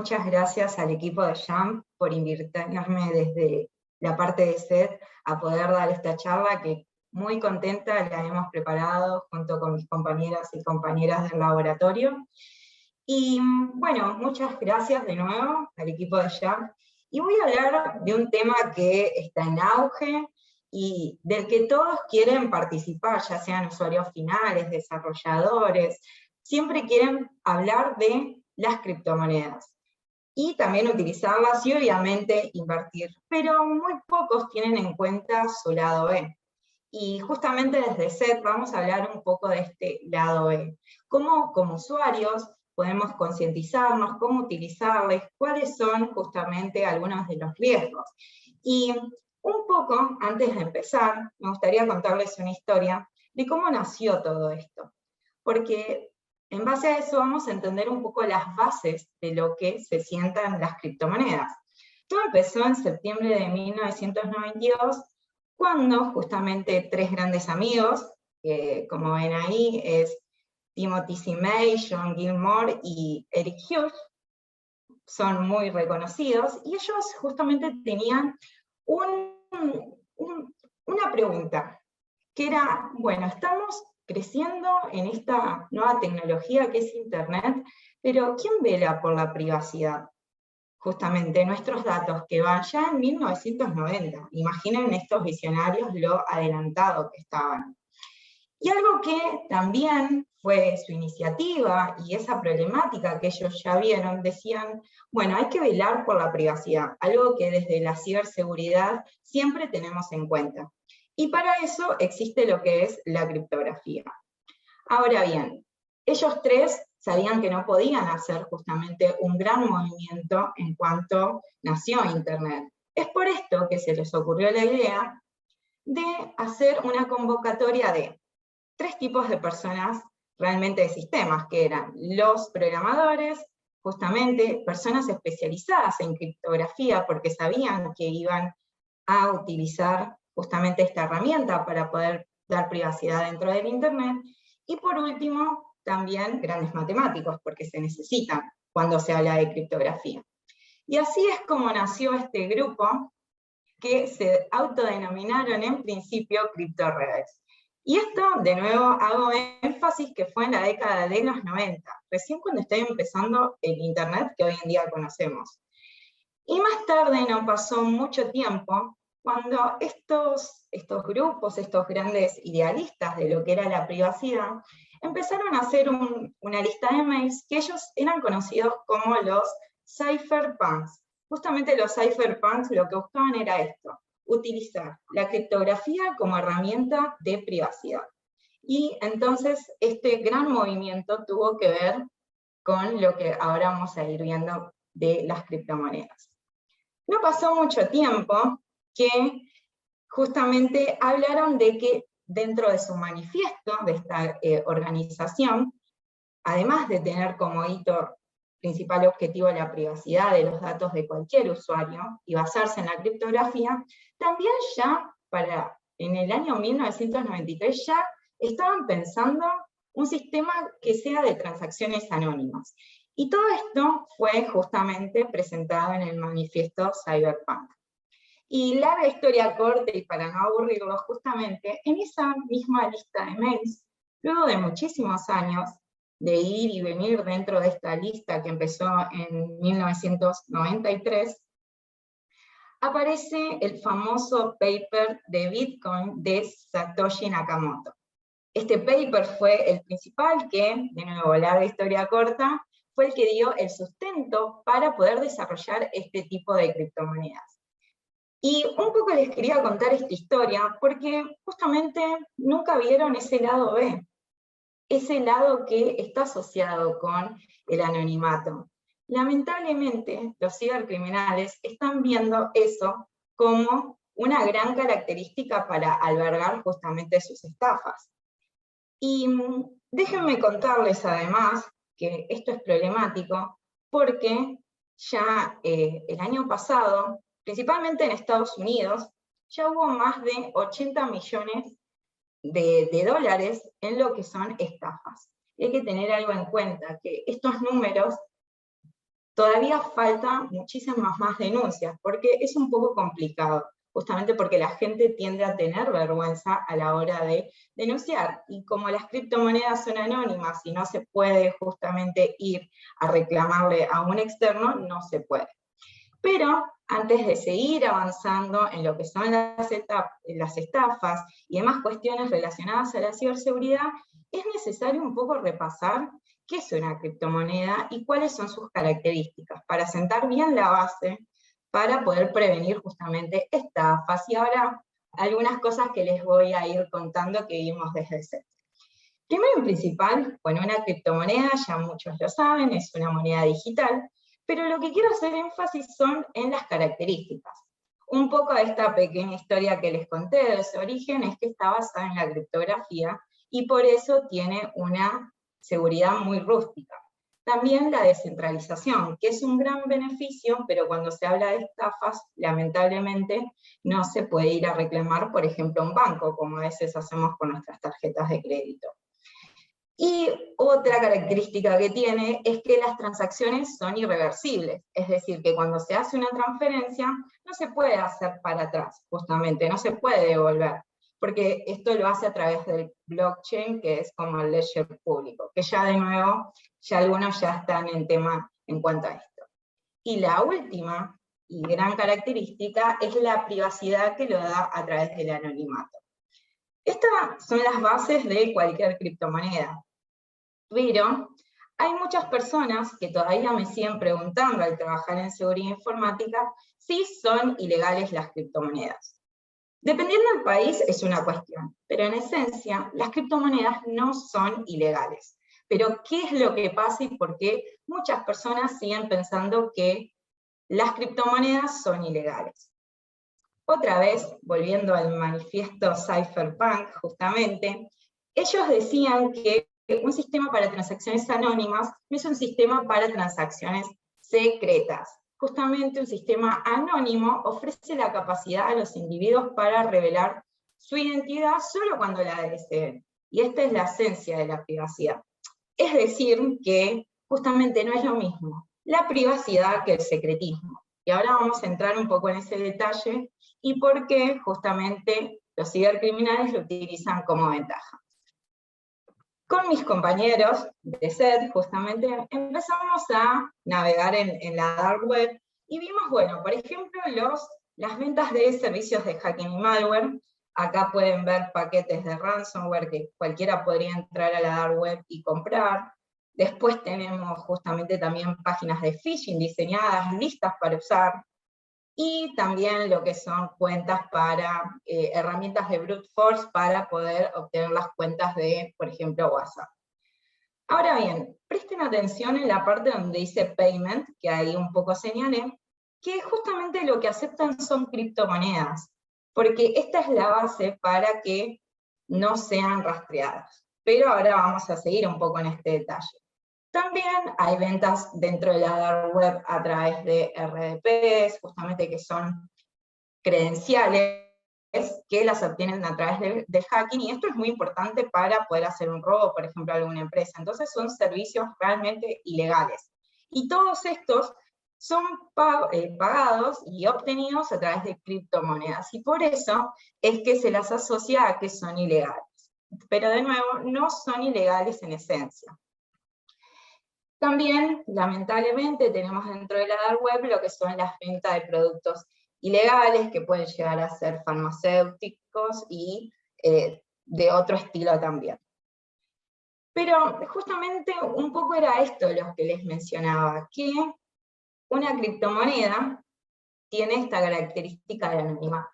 muchas gracias al equipo de Jump por invitarme desde la parte de SET a poder dar esta charla que muy contenta la hemos preparado junto con mis compañeras y compañeras del laboratorio. Y bueno, muchas gracias de nuevo al equipo de Jump. Y voy a hablar de un tema que está en auge y del que todos quieren participar, ya sean usuarios finales, desarrolladores, siempre quieren hablar de las criptomonedas y también utilizarlas y obviamente invertir, pero muy pocos tienen en cuenta su lado B. Y justamente desde SET vamos a hablar un poco de este lado B. Cómo como usuarios podemos concientizarnos, cómo utilizarles, cuáles son justamente algunos de los riesgos. Y un poco, antes de empezar, me gustaría contarles una historia de cómo nació todo esto. Porque en base a eso vamos a entender un poco las bases de lo que se sientan las criptomonedas. Todo empezó en septiembre de 1992, cuando justamente tres grandes amigos, que como ven ahí es Timothy C. May, John Gilmore y Eric Hughes, son muy reconocidos, y ellos justamente tenían una pregunta, que era, bueno, estamos creciendo en esta nueva tecnología que es Internet, pero ¿quién vela por la privacidad? Justamente nuestros datos que van ya en 1990. Imaginen estos visionarios lo adelantado que estaban. Y algo que también fue su iniciativa y esa problemática que ellos ya vieron, decían, bueno, hay que velar por la privacidad, algo que desde la ciberseguridad siempre tenemos en cuenta. Y para eso existe lo que es la criptografía. Ahora bien, ellos tres sabían que no podían hacer justamente un gran movimiento en cuanto nació Internet. Es por esto que se les ocurrió la idea de hacer una convocatoria de tres tipos de personas realmente de sistemas, que eran los programadores, justamente personas especializadas en criptografía, porque sabían que iban a utilizar justamente esta herramienta para poder dar privacidad dentro del Internet, y por último, también grandes matemáticos, porque se necesitan cuando se habla de criptografía. Y así es como nació este grupo, que se autodenominaron en principio CryptoRedes. Y esto, de nuevo, hago énfasis que fue en la década de los 90, recién cuando está empezando el Internet que hoy en día conocemos. Y más tarde, no pasó mucho tiempo, cuando estos grupos, estos grandes idealistas de lo que era la privacidad, empezaron a hacer una lista de mails que ellos eran conocidos como los cypherpunks. Justamente los cypherpunks lo que buscaban era esto, utilizar la criptografía como herramienta de privacidad. Y entonces este gran movimiento tuvo que ver con lo que ahora vamos a ir viendo de las criptomonedas. No pasó mucho tiempo que justamente hablaron de que dentro de su manifiesto de esta organización, además de tener como hito principal objetivo la privacidad de los datos de cualquier usuario y basarse en la criptografía, también ya en el año 1993 ya estaban pensando un sistema que sea de transacciones anónimas. Y todo esto fue justamente presentado en el manifiesto Cyberpunk. Y larga historia corta, y para no aburrirlos, justamente en esa misma lista de mails, luego de muchísimos años de ir y venir dentro de esta lista que empezó en 1993, aparece el famoso paper de Bitcoin de Satoshi Nakamoto. Este paper fue el principal que, de nuevo, larga historia corta, fue el que dio el sustento para poder desarrollar este tipo de criptomonedas. Y un poco les quería contar esta historia, porque justamente nunca vieron ese lado B, ese lado que está asociado con el anonimato. Lamentablemente, los cibercriminales están viendo eso como una gran característica para albergar justamente sus estafas. Y déjenme contarles además que esto es problemático porque ya el año pasado, principalmente en Estados Unidos, ya hubo más de 80 millones de dólares en lo que son estafas. Y hay que tener algo en cuenta, que estos números todavía falta muchísimas más denuncias, porque es un poco complicado, justamente porque la gente tiende a tener vergüenza a la hora de denunciar, y como las criptomonedas son anónimas y no se puede justamente ir a reclamarle a un externo, no se puede. Pero antes de seguir avanzando en lo que son las estafas y demás cuestiones relacionadas a la ciberseguridad, es necesario un poco repasar qué es una criptomoneda y cuáles son sus características, para sentar bien la base para poder prevenir justamente estafas. Y ahora algunas cosas que les voy a ir contando que vimos desde CEP. Primero y principal, bueno, una criptomoneda, ya muchos lo saben, es una moneda digital, pero lo que quiero hacer énfasis son en las características. Un poco de esta pequeña historia que les conté de su origen es que está basada en la criptografía y por eso tiene una seguridad muy rústica. También la descentralización, que es un gran beneficio, pero cuando se habla de estafas, lamentablemente no se puede ir a reclamar, por ejemplo, a un banco, como a veces hacemos con nuestras tarjetas de crédito. Y otra característica que tiene es que las transacciones son irreversibles, es decir, que cuando se hace una transferencia no se puede hacer para atrás, justamente, no se puede devolver, porque esto lo hace a través del blockchain, que es como el ledger público, que ya de nuevo, ya algunos ya están en tema en cuanto a esto. Y la última y gran característica es la privacidad que lo da a través del anonimato. Estas son las bases de cualquier criptomoneda. Pero hay muchas personas que todavía me siguen preguntando al trabajar en seguridad informática si son ilegales las criptomonedas. Dependiendo del país es una cuestión, pero en esencia las criptomonedas no son ilegales. Pero ¿qué es lo que pasa y por qué muchas personas siguen pensando que las criptomonedas son ilegales? Otra vez, volviendo al manifiesto Cypherpunk, justamente, ellos decían que un sistema para transacciones anónimas no es un sistema para transacciones secretas. Justamente un sistema anónimo ofrece la capacidad a los individuos para revelar su identidad solo cuando la deseen. Y esta es la esencia de la privacidad. Es decir, que justamente no es lo mismo la privacidad que el secretismo. Y ahora vamos a entrar un poco en ese detalle y por qué justamente los cibercriminales lo utilizan como ventaja. Con mis compañeros de SED, justamente, empezamos a navegar en la dark web y vimos, bueno, por ejemplo, las ventas de servicios de hacking y malware. Acá pueden ver paquetes de ransomware que cualquiera podría entrar a la dark web y comprar. Después tenemos justamente también páginas de phishing diseñadas, listas para usar. Y también lo que son cuentas para, herramientas de brute force para poder obtener las cuentas de, por ejemplo, WhatsApp. Ahora bien, presten atención en la parte donde dice payment, que ahí un poco señalé, que justamente lo que aceptan son criptomonedas, porque esta es la base para que no sean rastreadas. Pero ahora vamos a seguir un poco en este detalle. También hay ventas dentro de la dark web a través de RDPs, justamente que son credenciales que las obtienen a través del hacking, y esto es muy importante para poder hacer un robo, por ejemplo, a alguna empresa. Entonces son servicios realmente ilegales. Y todos estos son pagados y obtenidos a través de criptomonedas, y por eso es que se las asocia a que son ilegales. Pero de nuevo, no son ilegales en esencia. También, lamentablemente, tenemos dentro de la dark web lo que son las ventas de productos ilegales, que pueden llegar a ser farmacéuticos y de otro estilo también. Pero justamente un poco era esto lo que les mencionaba, que una criptomoneda tiene esta característica de anonimato.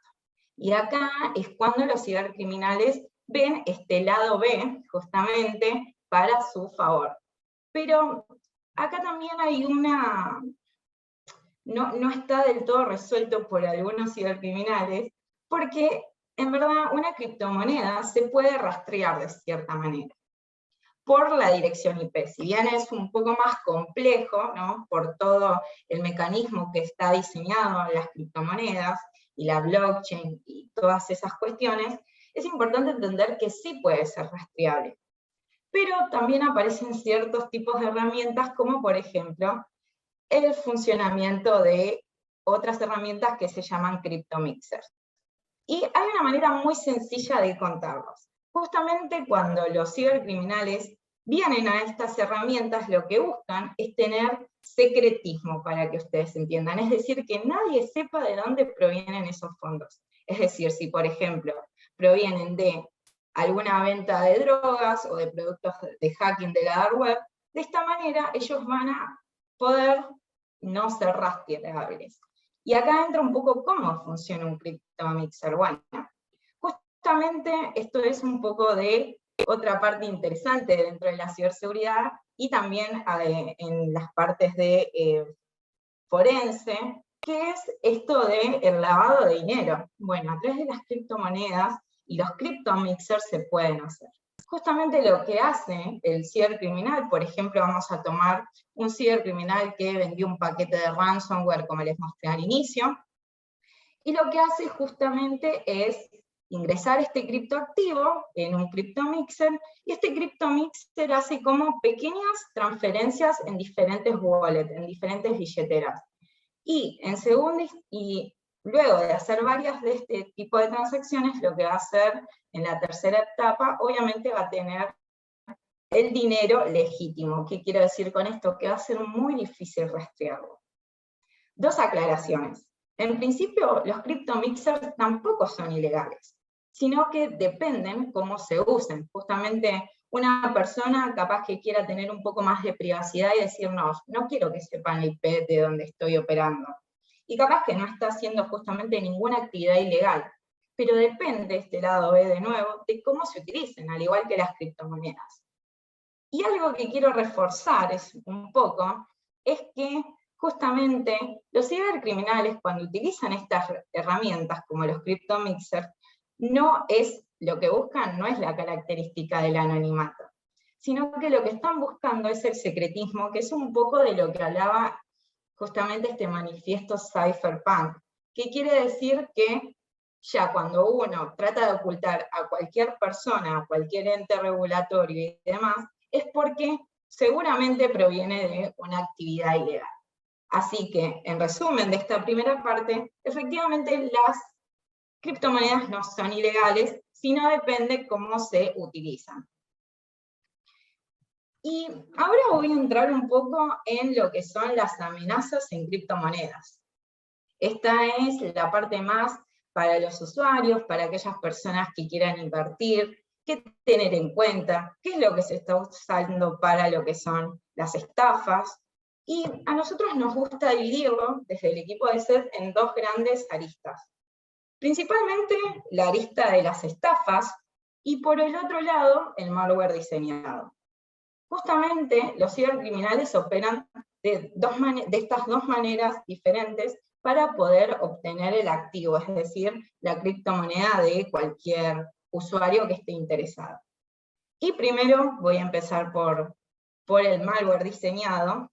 Y acá es cuando los cibercriminales ven este lado B, justamente, para su favor. Pero acá también hay no está del todo resuelto por algunos cibercriminales, porque en verdad una criptomoneda se puede rastrear de cierta manera por la dirección IP. Si bien es un poco más complejo, ¿no?, por todo el mecanismo que está diseñado en las criptomonedas y la blockchain y todas esas cuestiones, es importante entender que sí puede ser rastreable. Pero también aparecen ciertos tipos de herramientas, como por ejemplo el funcionamiento de otras herramientas que se llaman CryptoMixers. Y hay una manera muy sencilla de contarlos. Justamente cuando los cibercriminales vienen a estas herramientas, lo que buscan es tener secretismo, para que ustedes entiendan. Es decir, que nadie sepa de dónde provienen esos fondos. Es decir, si por ejemplo provienen de alguna venta de drogas o de productos de hacking de la dark web, de esta manera ellos van a poder no ser rastreables. Y acá entra un poco cómo funciona un CryptoMixer. Bueno, justamente esto es un poco de otra parte interesante dentro de la ciberseguridad y también en las partes de forense, que es esto del lavado de dinero. Bueno, a través de las criptomonedas y los CryptoMixers se pueden hacer. Justamente lo que hace el cibercriminal, por ejemplo, vamos a tomar un cibercriminal que vendió un paquete de ransomware, como les mostré al inicio, y lo que hace justamente es ingresar este criptoactivo en un CryptoMixer, y este CryptoMixer hace como pequeñas transferencias en diferentes wallets, en diferentes billeteras. Y luego de hacer varias de este tipo de transacciones, lo que va a hacer en la tercera etapa, obviamente va a tener el dinero legítimo. ¿Qué quiero decir con esto? Que va a ser muy difícil rastrearlo. Dos aclaraciones. En principio, los CryptoMixers tampoco son ilegales, sino que dependen cómo se usen. Justamente una persona capaz que quiera tener un poco más de privacidad y decir, no quiero que sepan el IP de donde estoy operando. Y capaz que no está haciendo justamente ninguna actividad ilegal. Pero depende, este lado B de nuevo, de cómo se utilicen, al igual que las criptomonedas. Y algo que quiero reforzar un poco es que justamente los cibercriminales, cuando utilizan estas herramientas como los CryptoMixers, lo que buscan no es la característica del anonimato, sino que lo que están buscando es el secretismo, que es un poco de lo que hablaba justamente este manifiesto Cypherpunk, que quiere decir que ya cuando uno trata de ocultar a cualquier persona, a cualquier ente regulatorio y demás, es porque seguramente proviene de una actividad ilegal. Así que, en resumen de esta primera parte, efectivamente las criptomonedas no son ilegales, sino depende cómo se utilizan. Y ahora voy a entrar un poco en lo que son las amenazas en criptomonedas. Esta es la parte más para los usuarios, para aquellas personas que quieran invertir, qué tener en cuenta, qué es lo que se está usando para lo que son las estafas. Y a nosotros nos gusta dividirlo, desde el equipo de SED, en dos grandes aristas. Principalmente la arista de las estafas, y por el otro lado, el malware diseñado. Justamente los cibercriminales operan de estas dos maneras diferentes para poder obtener el activo, es decir, la criptomoneda de cualquier usuario que esté interesado. Y primero voy a empezar por el malware diseñado,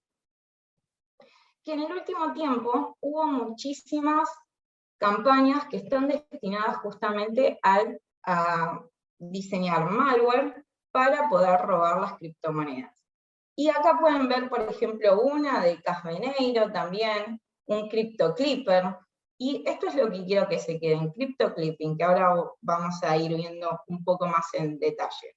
que en el último tiempo hubo muchísimas campañas que están destinadas justamente a diseñar malware para poder robar las criptomonedas. Y acá pueden ver, por ejemplo, una de Casveneiro también, un CryptoClipper, y esto es lo que quiero que se quede en CryptoClipping, que ahora vamos a ir viendo un poco más en detalle.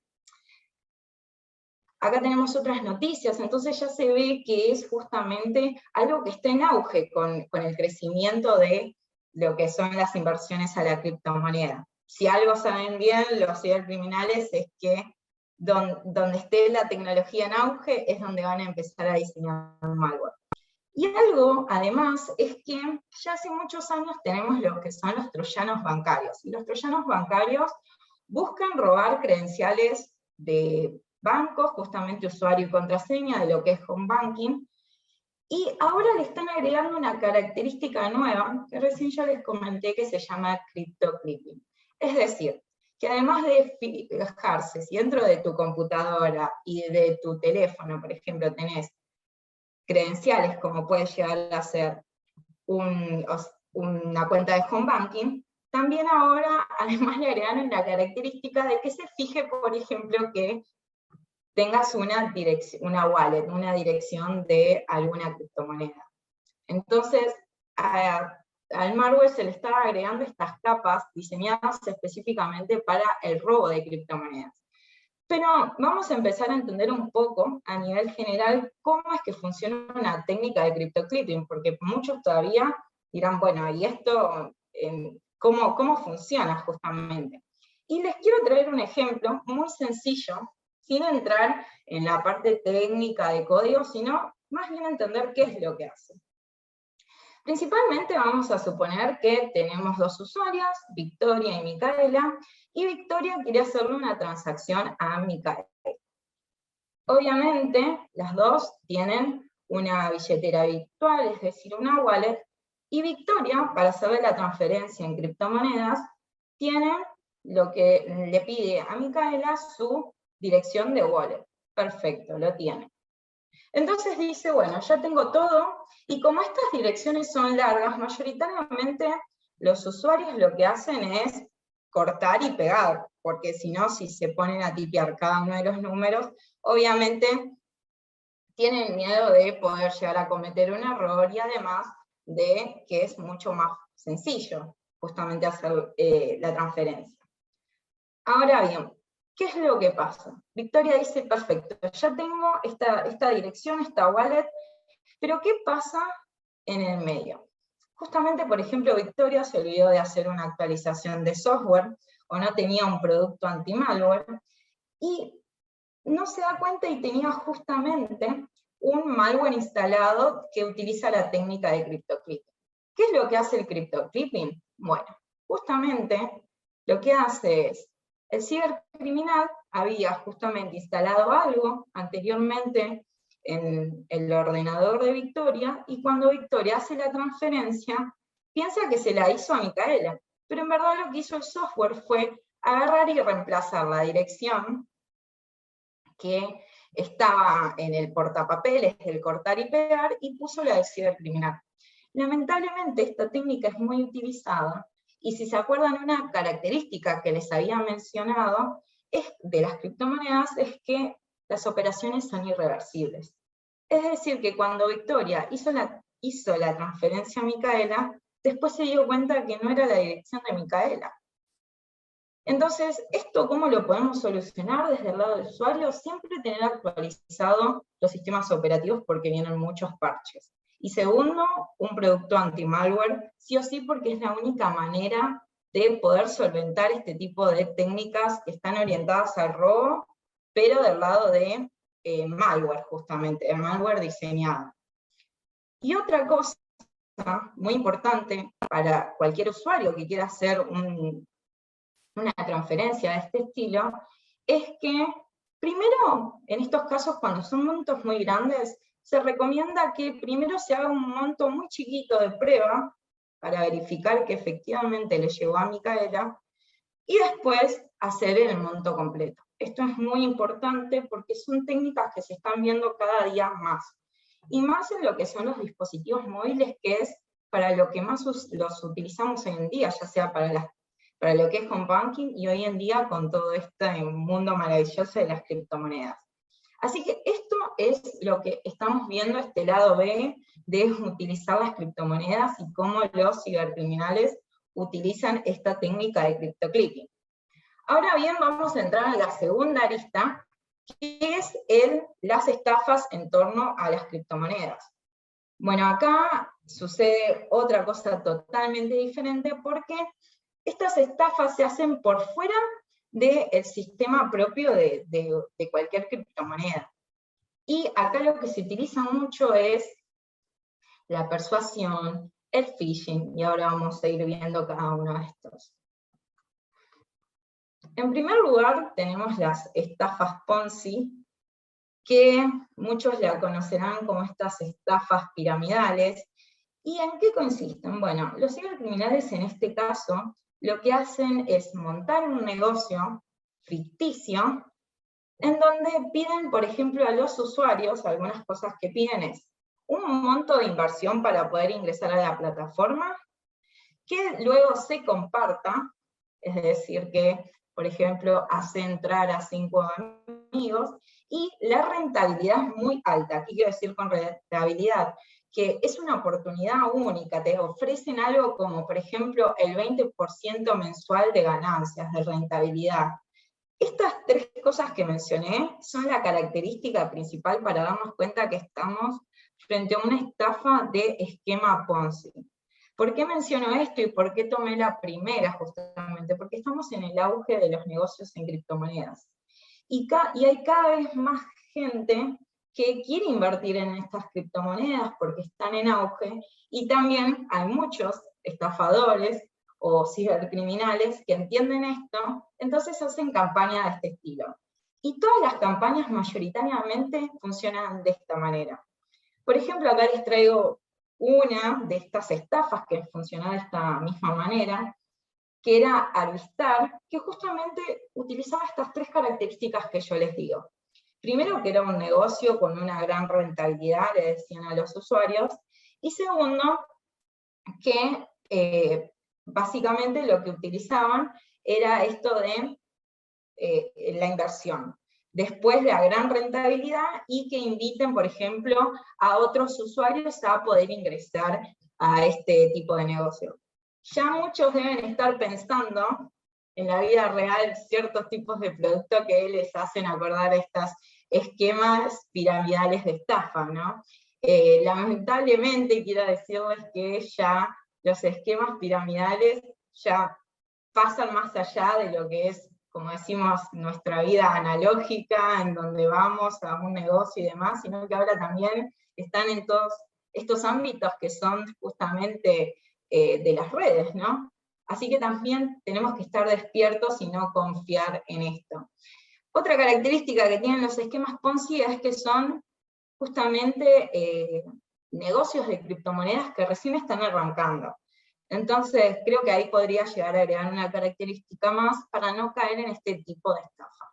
Acá tenemos otras noticias, entonces ya se ve que es justamente algo que está en auge con el crecimiento de lo que son las inversiones a la criptomoneda. Si algo saben bien los cibercriminales es que donde esté la tecnología en auge es donde van a empezar a diseñar malware. Y algo, además, es que ya hace muchos años tenemos lo que son los troyanos bancarios. Y los troyanos bancarios buscan robar credenciales de bancos, justamente usuario y contraseña, de lo que es home banking, y ahora le están agregando una característica nueva, que recién yo les comenté, que se llama CryptoClipping. Es decir, que además de fijarse si dentro de tu computadora y de tu teléfono, por ejemplo, tenés credenciales como puede llegar a ser una cuenta de home banking, también ahora además le agregaron la característica de que se fije, por ejemplo, que tengas una wallet, una dirección de alguna criptomoneda. Entonces, al malware se le estaba agregando estas capas diseñadas específicamente para el robo de criptomonedas. Pero vamos a empezar a entender un poco, a nivel general, cómo es que funciona una técnica de CryptoClipping, porque muchos todavía dirán, bueno, ¿y esto cómo funciona justamente? Y les quiero traer un ejemplo muy sencillo, sin entrar en la parte técnica de código, sino más bien entender qué es lo que hace. Principalmente vamos a suponer que tenemos dos usuarias, Victoria y Micaela, y Victoria quiere hacerle una transacción a Micaela. Obviamente, las dos tienen una billetera virtual, es decir, una wallet, y Victoria, para hacerle la transferencia en criptomonedas, tiene lo que le pide a Micaela su dirección de wallet. Perfecto, lo tiene. Entonces dice, bueno, ya tengo todo, y como estas direcciones son largas, mayoritariamente los usuarios lo que hacen es cortar y pegar, porque si no, si se ponen a tipear cada uno de los números, obviamente tienen miedo de poder llegar a cometer un error, y además de que es mucho más sencillo justamente hacer la transferencia. Ahora bien, ¿qué es lo que pasa? Victoria dice, perfecto, ya tengo esta dirección, esta wallet, pero ¿qué pasa en el medio? Justamente, por ejemplo, Victoria se olvidó de hacer una actualización de software, o no tenía un producto anti-malware, y no se da cuenta y tenía justamente un malware instalado que utiliza la técnica de CryptoClipping. ¿Qué es lo que hace el CryptoClipping? Bueno, justamente lo que hace es, el cibercriminal había justamente instalado algo anteriormente en el ordenador de Victoria, y cuando Victoria hace la transferencia, piensa que se la hizo a Micaela, pero en verdad lo que hizo el software fue agarrar y reemplazar la dirección que estaba en el portapapeles del cortar y pegar, y puso la del cibercriminal. Lamentablemente esta técnica es muy utilizada, y si se acuerdan, una característica que les había mencionado de las criptomonedas es que las operaciones son irreversibles. Es decir, que cuando Victoria hizo la transferencia a Micaela, después se dio cuenta que no era la dirección de Micaela. Entonces, ¿esto cómo lo podemos solucionar desde el lado del usuario? Siempre tener actualizado los sistemas operativos, porque vienen muchos parches. Y segundo, un producto anti-malware, sí o sí, porque es la única manera de poder solventar este tipo de técnicas que están orientadas al robo, pero del lado de malware, justamente, de malware diseñado. Y otra cosa muy importante para cualquier usuario que quiera hacer una transferencia de este estilo, es que primero, en estos casos, cuando son montos muy grandes, se recomienda que primero se haga un monto muy chiquito de prueba, para verificar que efectivamente le llegó a Micaela, y después hacer el monto completo. Esto es muy importante porque son técnicas que se están viendo cada día más, y más en lo que son los dispositivos móviles, que es para lo que más los utilizamos hoy en día, ya sea para lo que es home banking, y hoy en día con todo este mundo maravilloso de las criptomonedas. Así que esto es lo que estamos viendo, este lado B de utilizar las criptomonedas y cómo los cibercriminales utilizan esta técnica de CryptoClipping. Ahora bien, vamos a entrar a la segunda arista, que es las estafas en torno a las criptomonedas. Bueno, acá sucede otra cosa totalmente diferente, porque estas estafas se hacen por fuera del sistema propio de cualquier criptomoneda. Y acá lo que se utiliza mucho es la persuasión, el phishing, y ahora vamos a ir viendo cada uno de estos. En primer lugar, tenemos las estafas Ponzi, que muchos la conocerán como estas estafas piramidales. ¿Y en qué consisten? Bueno, los cibercriminales en este caso lo que hacen es montar un negocio ficticio, en donde piden, por ejemplo, a los usuarios, algunas cosas que piden es un monto de inversión para poder ingresar a la plataforma, que luego se comparta, es decir, que, por ejemplo, hace entrar a 5 amigos, y la rentabilidad es muy alta. ¿Qué quiero decir con rentabilidad? que es una oportunidad única, te ofrecen algo como, por ejemplo, el 20% mensual de ganancias, de rentabilidad. Estas tres cosas que mencioné son la característica principal para darnos cuenta que estamos frente a una estafa de esquema Ponzi. ¿Por qué menciono esto y por qué tomé la primera justamente? Porque estamos en el auge de los negocios en criptomonedas. Y hay cada vez más gente que quiere invertir en estas criptomonedas porque están en auge, y también hay muchos estafadores o cibercriminales que entienden esto, entonces hacen campañas de este estilo. Y todas las campañas mayoritariamente funcionan de esta manera. Por ejemplo, acá les traigo una de estas estafas que funcionaba de esta misma manera, que era Avistar, que justamente utilizaba estas tres características que yo les digo. Primero, que era un negocio con una gran rentabilidad, le decían a los usuarios, y segundo, que básicamente lo que utilizaban era esto de la inversión. Después la gran rentabilidad, y que inviten, por ejemplo, a otros usuarios a poder ingresar a este tipo de negocio. Ya muchos deben estar pensando en la vida real ciertos tipos de productos que les hacen acordar a estos esquemas piramidales de estafa, ¿no? Lamentablemente quiero decirles que ya los esquemas piramidales ya pasan más allá de lo que es, como decimos, nuestra vida analógica, en donde vamos a un negocio y demás, sino que ahora también están en todos estos ámbitos que son justamente de las redes, ¿no? Así que también tenemos que estar despiertos y no confiar en esto. Otra característica que tienen los esquemas Ponzi es que son justamente negocios de criptomonedas que recién están arrancando. Entonces, creo que ahí podría llegar a agregar una característica más para no caer en este tipo de estafa.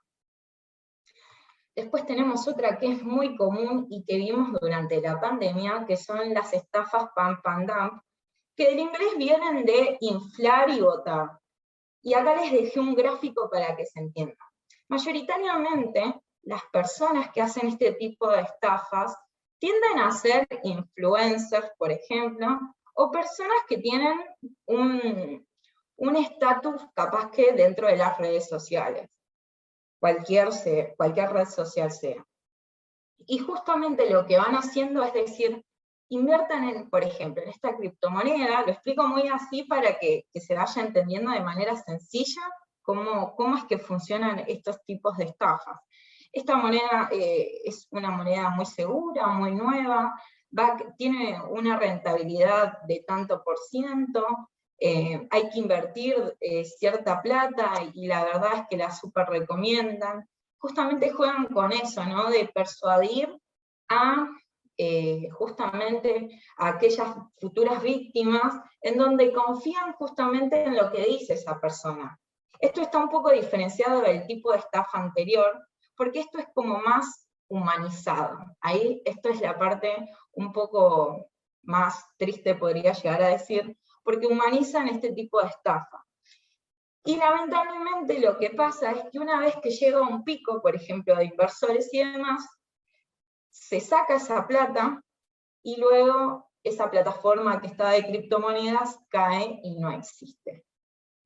Después tenemos otra que es muy común y que vimos durante la pandemia, que son las estafas pump and dump, que del inglés vienen de inflar y botar. Y acá les dejé un gráfico para que se entienda. Mayoritariamente, las personas que hacen este tipo de estafas tienden a ser influencers, por ejemplo, o personas que tienen un estatus capaz que dentro de las redes sociales, cualquier red social sea. Y justamente lo que van haciendo es decir, inviertan en, por ejemplo, en esta criptomoneda, lo explico muy así para que se vaya entendiendo de manera sencilla cómo es que funcionan estos tipos de estafas. Esta moneda es una moneda muy segura, muy nueva, tiene una rentabilidad de tanto por ciento, hay que invertir cierta plata, y la verdad es que la súper recomiendan. Justamente juegan con eso, ¿no? De persuadir a justamente a aquellas futuras víctimas, en donde confían justamente en lo que dice esa persona. Esto está un poco diferenciado del tipo de estafa anterior, porque esto es como más humanizado. Ahí esto es la parte un poco más triste, podría llegar a decir, porque humanizan este tipo de estafa. Y lamentablemente lo que pasa es que una vez que llega un pico, por ejemplo, de inversores y demás, se saca esa plata, y luego esa plataforma que está de criptomonedas cae y no existe.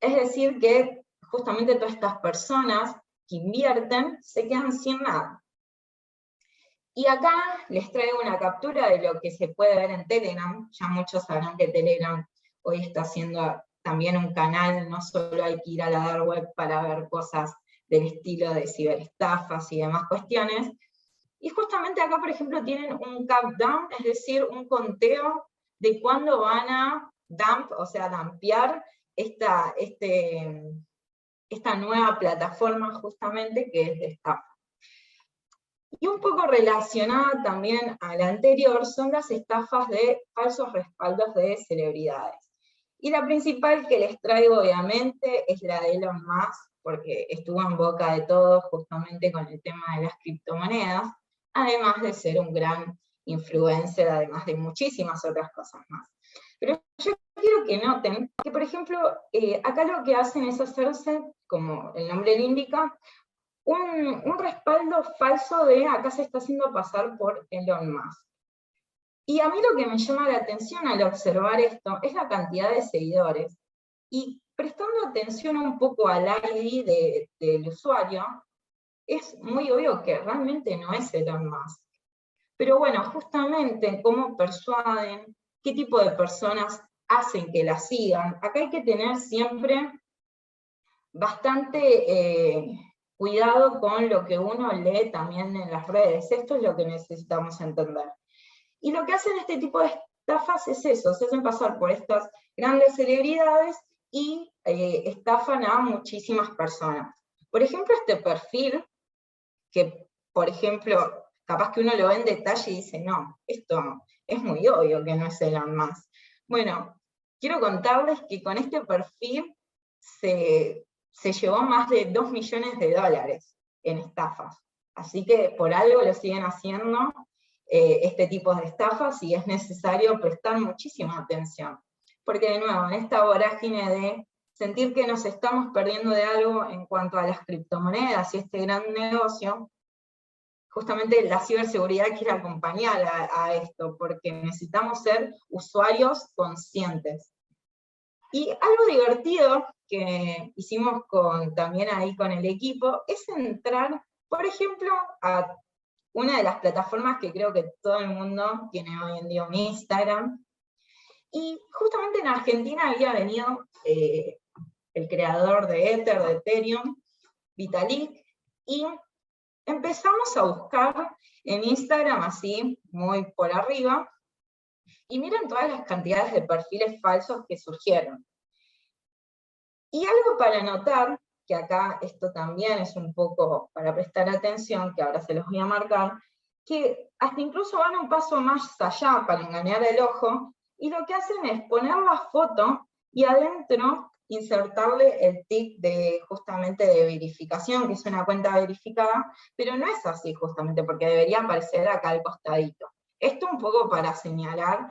Es decir que justamente todas estas personas que invierten se quedan sin nada. Y acá les traigo una captura de lo que se puede ver en Telegram. Ya muchos sabrán que Telegram hoy está haciendo también un canal, no solo hay que ir a la dark web para ver cosas del estilo de ciberestafas y demás cuestiones. Y justamente acá, por ejemplo, tienen un countdown, es decir, un conteo de cuándo van a dump, o sea, dumpear esta nueva plataforma justamente que es de estafa. Y un poco relacionada también a la anterior son las estafas de falsos respaldos de celebridades. Y la principal que les traigo obviamente es la de Elon Musk, porque estuvo en boca de todos justamente con el tema de las criptomonedas, además de ser un gran influencer, además de muchísimas otras cosas más. Pero yo quiero que noten que, por ejemplo, acá lo que hacen es hacerse, como el nombre le indica, un respaldo falso de acá se está haciendo pasar por Elon Musk. Y a mí lo que me llama la atención al observar esto es la cantidad de seguidores. Y prestando atención un poco al ID del usuario, es muy obvio que realmente no es Elon Musk. Pero bueno, justamente cómo persuaden, qué tipo de personas hacen que la sigan. Acá hay que tener siempre bastante cuidado con lo que uno lee también en las redes. Esto es lo que necesitamos entender. Y lo que hacen este tipo de estafas es eso, se hacen pasar por estas grandes celebridades y estafan a muchísimas personas. Por ejemplo, este perfil, que por ejemplo, capaz que uno lo ve en detalle y dice, no, esto es muy obvio que no es Elon Musk. Bueno, quiero contarles que con este perfil se llevó más de 2 millones de dólares en estafas. Así que por algo lo siguen haciendo este tipo de estafas y es necesario prestar muchísima atención. Porque de nuevo, en esta vorágine de sentir que nos estamos perdiendo de algo en cuanto a las criptomonedas y este gran negocio, justamente la ciberseguridad quiere acompañar a esto, porque necesitamos ser usuarios conscientes. Y algo divertido que hicimos también ahí con el equipo es entrar, por ejemplo, a una de las plataformas que creo que todo el mundo tiene hoy en día, un Instagram. Y justamente en Argentina había venido el creador de Ether, de Ethereum, Vitalik, y empezamos a buscar en Instagram así, muy por arriba, y miren todas las cantidades de perfiles falsos que surgieron. Y algo para notar, que acá esto también es un poco para prestar atención, que ahora se los voy a marcar, que hasta incluso van un paso más allá para engañar el ojo, y lo que hacen es poner la foto y adentro insertarle el tic justamente de verificación, que es una cuenta verificada, pero no es así justamente, porque debería aparecer acá al costadito. Esto un poco para señalar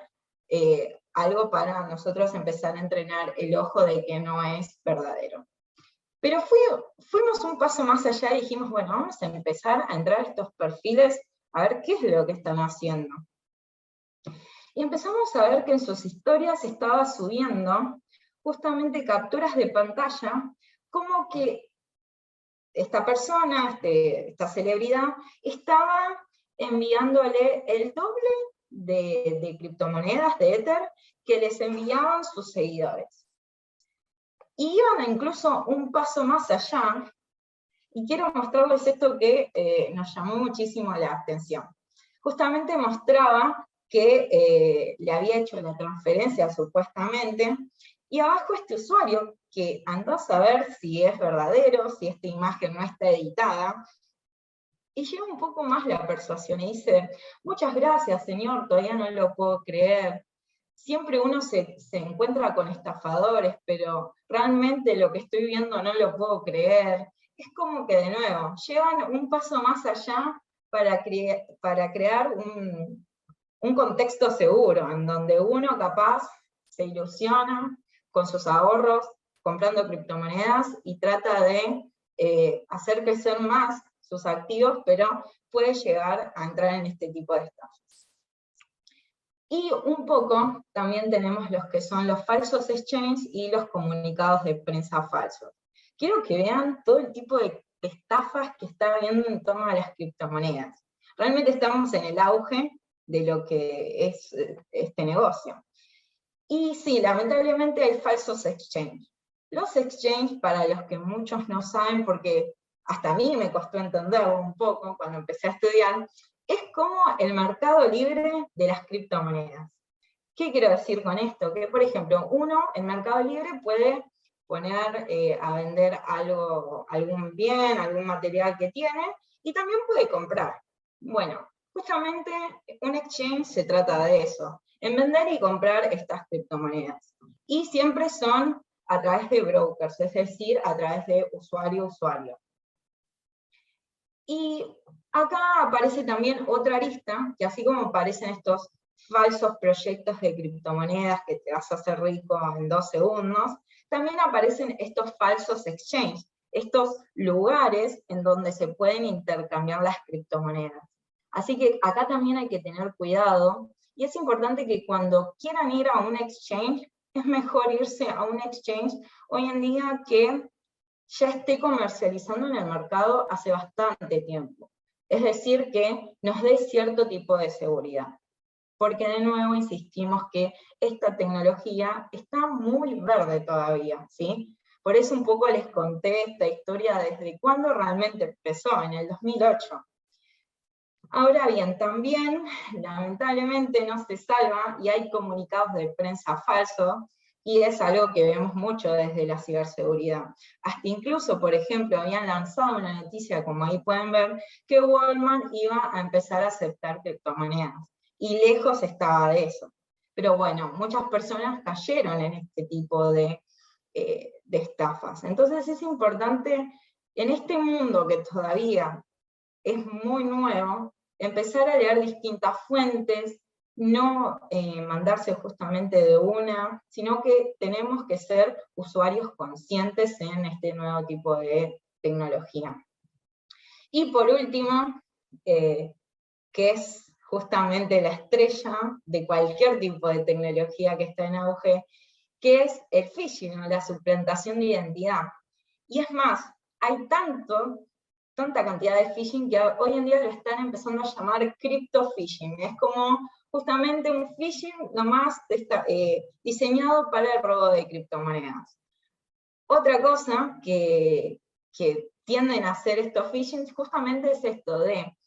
algo para nosotros empezar a entrenar el ojo de que no es verdadero. Pero fuimos un paso más allá y dijimos, bueno, vamos a empezar a entrar a estos perfiles a ver qué es lo que están haciendo. Y empezamos a ver que en sus historias estaba subiendo justamente capturas de pantalla, como que esta persona, esta celebridad, estaba enviándole el doble de criptomonedas de Ether que les enviaban sus seguidores. Y iban incluso un paso más allá, y quiero mostrarles esto que nos llamó muchísimo la atención. Justamente mostraba que le había hecho la transferencia supuestamente, y abajo este usuario, que andó a saber si es verdadero, si esta imagen no está editada, y llega un poco más la persuasión y dice, muchas gracias señor, todavía no lo puedo creer. Siempre uno se encuentra con estafadores, pero realmente lo que estoy viendo no lo puedo creer. Es como que de nuevo, llevan un paso más allá para crear un contexto seguro, en donde uno capaz se ilusiona con sus ahorros, comprando criptomonedas, y trata de hacer crecer más sus activos, pero puede llegar a entrar en este tipo de estafas. Y un poco también tenemos los que son los falsos exchanges y los comunicados de prensa falsos. Quiero que vean todo el tipo de estafas que está habiendo en torno a las criptomonedas. Realmente estamos en el auge de lo que es este negocio. Y sí, lamentablemente hay falsos exchanges. Los exchanges, para los que muchos no saben, porque hasta a mí me costó entenderlo un poco cuando empecé a estudiar, es como el mercado libre de las criptomonedas. ¿Qué quiero decir con esto? Que, por ejemplo, uno en Mercado Libre puede poner a vender algún bien, algún material que tiene, y también puede comprar. Bueno, justamente un exchange se trata de eso, en vender y comprar estas criptomonedas. Y siempre son a través de brokers, es decir, a través de usuario-usuario. Y acá aparece también otra arista, que así como aparecen estos falsos proyectos de criptomonedas que te vas a hacer rico en 2 segundos, también aparecen estos falsos exchanges, estos lugares en donde se pueden intercambiar las criptomonedas. Así que acá también hay que tener cuidado y es importante que cuando quieran ir a un exchange, es mejor irse a un exchange hoy en día que ya esté comercializando en el mercado hace bastante tiempo. Es decir, que nos dé cierto tipo de seguridad. Porque de nuevo insistimos que esta tecnología está muy verde todavía, ¿sí? Por eso un poco les conté esta historia desde cuándo realmente empezó, en el 2008. Ahora bien, también, lamentablemente, no se salva y hay comunicados de prensa falsos, y es algo que vemos mucho desde la ciberseguridad. Hasta incluso, por ejemplo, habían lanzado una noticia, como ahí pueden ver, que Walmart iba a empezar a aceptar criptomonedas, y lejos estaba de eso. Pero bueno, muchas personas cayeron en este tipo de estafas. Entonces es importante, en este mundo que todavía es muy nuevo, empezar a leer distintas fuentes, no mandarse justamente de una, sino que tenemos que ser usuarios conscientes en este nuevo tipo de tecnología. Y por último, que es justamente la estrella de cualquier tipo de tecnología que está en auge, que es el phishing, o la suplantación de identidad. Y es más, hay tanta cantidad de phishing que hoy en día lo están empezando a llamar crypto phishing. Es como justamente un phishing nomás diseñado para el robo de criptomonedas. Otra cosa que tienden a hacer estos phishing justamente es esto de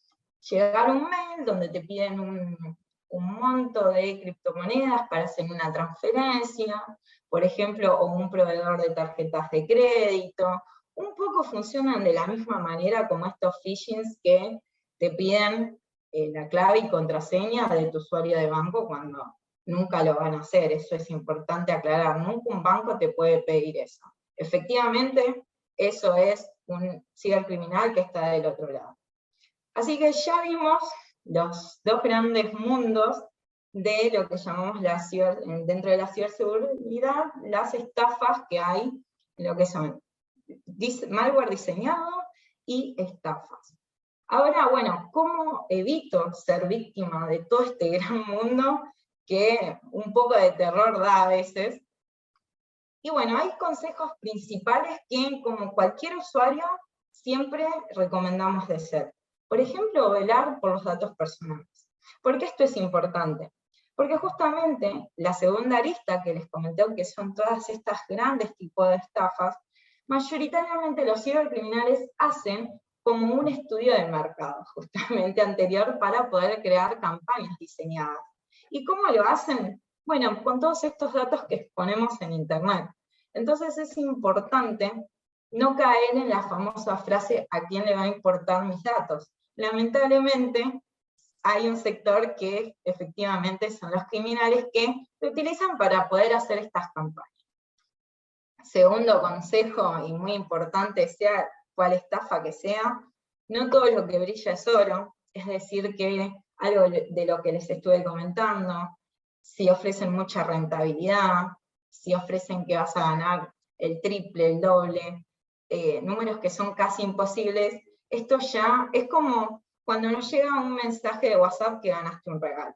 llegar un mail donde te piden un monto de criptomonedas para hacer una transferencia, por ejemplo, o un proveedor de tarjetas de crédito. Un poco funcionan de la misma manera como estos phishings que te piden la clave y contraseña de tu usuario de banco cuando nunca lo van a hacer. Eso es importante aclarar, nunca un banco te puede pedir eso. Efectivamente, eso es un cibercriminal que está del otro lado. Así que ya vimos los dos grandes mundos de lo que llamamos dentro de la ciberseguridad, las estafas que hay, lo que son malware diseñado y estafas. Ahora, bueno, ¿cómo evito ser víctima de todo este gran mundo que un poco de terror da a veces? Y bueno, hay consejos principales que, como cualquier usuario, siempre recomendamos de hacer. Por ejemplo, velar por los datos personales. ¿Por qué esto es importante? Porque justamente la segunda arista que les comenté, que son todas estas grandes tipos de estafas, mayoritariamente los cibercriminales hacen como un estudio del mercado, justamente anterior, para poder crear campañas diseñadas. ¿Y cómo lo hacen? Bueno, con todos estos datos que exponemos en Internet. Entonces es importante no caer en la famosa frase ¿a quién le va a importar mis datos? Lamentablemente hay un sector que efectivamente son los criminales que lo utilizan para poder hacer estas campañas. Segundo consejo, y muy importante, sea cual estafa que sea, no todo lo que brilla es oro, es decir, que algo de lo que les estuve comentando, si ofrecen mucha rentabilidad, si ofrecen que vas a ganar el triple, el doble, números que son casi imposibles, esto ya es como cuando nos llega un mensaje de WhatsApp que ganaste un regalo.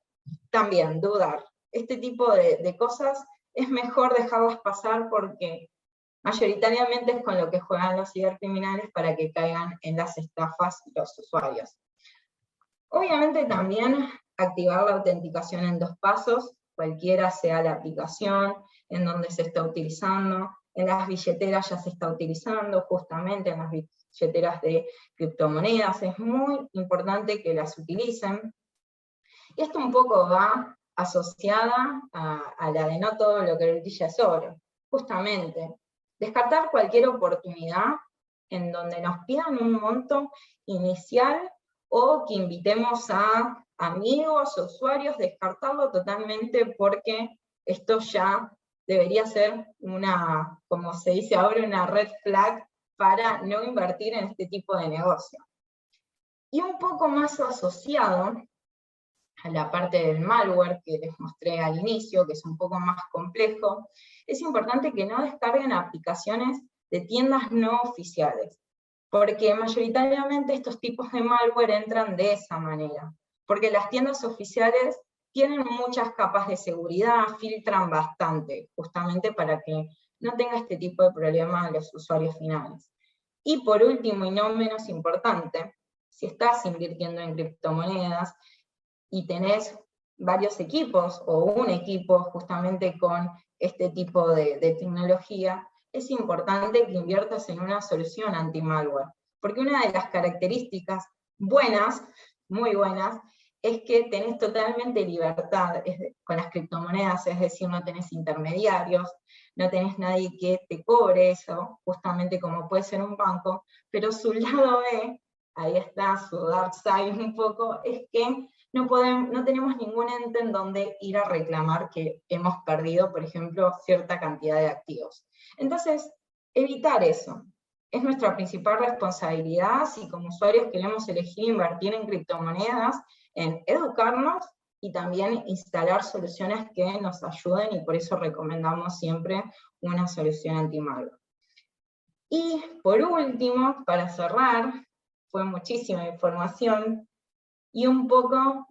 También, dudar. Este tipo de cosas es mejor dejarlas pasar porque mayoritariamente es con lo que juegan los cibercriminales para que caigan en las estafas los usuarios. Obviamente también activar la autenticación en 2 pasos, cualquiera sea la aplicación, en donde se está utilizando, en las billeteras ya se está utilizando, justamente en las billeteras de criptomonedas, es muy importante que las utilicen. Y esto un poco va asociada a la de no todo lo que brilla es oro, justamente. Descartar cualquier oportunidad en donde nos pidan un monto inicial o que invitemos a amigos o usuarios, descartarlo totalmente porque esto ya debería ser una, como se dice ahora, una red flag para no invertir en este tipo de negocio. Y un poco más asociado a la parte del malware que les mostré al inicio, que es un poco más complejo, es importante que no descarguen aplicaciones de tiendas no oficiales, porque mayoritariamente estos tipos de malware entran de esa manera, porque las tiendas oficiales tienen muchas capas de seguridad, filtran bastante, justamente para que no tenga este tipo de problemas los usuarios finales. Y por último, y no menos importante, si estás invirtiendo en criptomonedas y tenés varios equipos, o un equipo justamente con este tipo de tecnología, es importante que inviertas en una solución anti-malware, porque una de las características buenas, muy buenas, es que tenés totalmente libertad con las criptomonedas, es decir, no tenés intermediarios, no tenés nadie que te cobre eso, justamente como puede ser un banco, pero su lado B, ahí está su dark side un poco, es que no tenemos ningún ente en donde ir a reclamar que hemos perdido, por ejemplo, cierta cantidad de activos. Entonces, evitar eso. Es nuestra principal responsabilidad si como usuarios queremos elegir invertir en criptomonedas, en educarnos y también instalar soluciones que nos ayuden, y por eso recomendamos siempre una solución anti-malware. Y por último, para cerrar, fue muchísima información, y un poco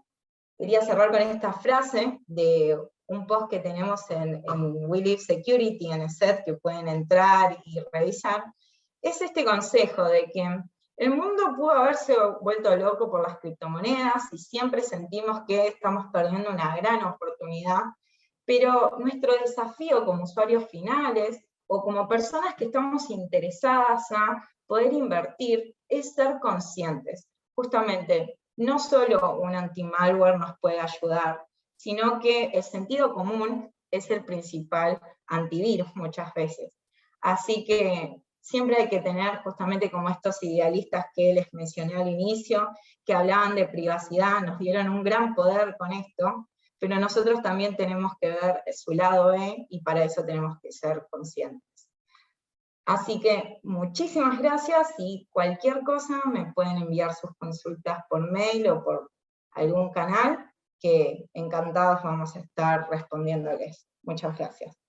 quería cerrar con esta frase de un post que tenemos en We Live Security, en ESET, que pueden entrar y revisar. Es este consejo de que el mundo pudo haberse vuelto loco por las criptomonedas y siempre sentimos que estamos perdiendo una gran oportunidad, pero nuestro desafío como usuarios finales o como personas que estamos interesadas a poder invertir es ser conscientes. Justamente, no solo un anti-malware nos puede ayudar, sino que el sentido común es el principal antivirus muchas veces. Así que siempre hay que tener justamente como estos idealistas que les mencioné al inicio, que hablaban de privacidad, nos dieron un gran poder con esto, pero nosotros también tenemos que ver su lado B, y para eso tenemos que ser conscientes. Así que muchísimas gracias, y cualquier cosa me pueden enviar sus consultas por mail o por algún canal, que encantados vamos a estar respondiéndoles. Muchas gracias.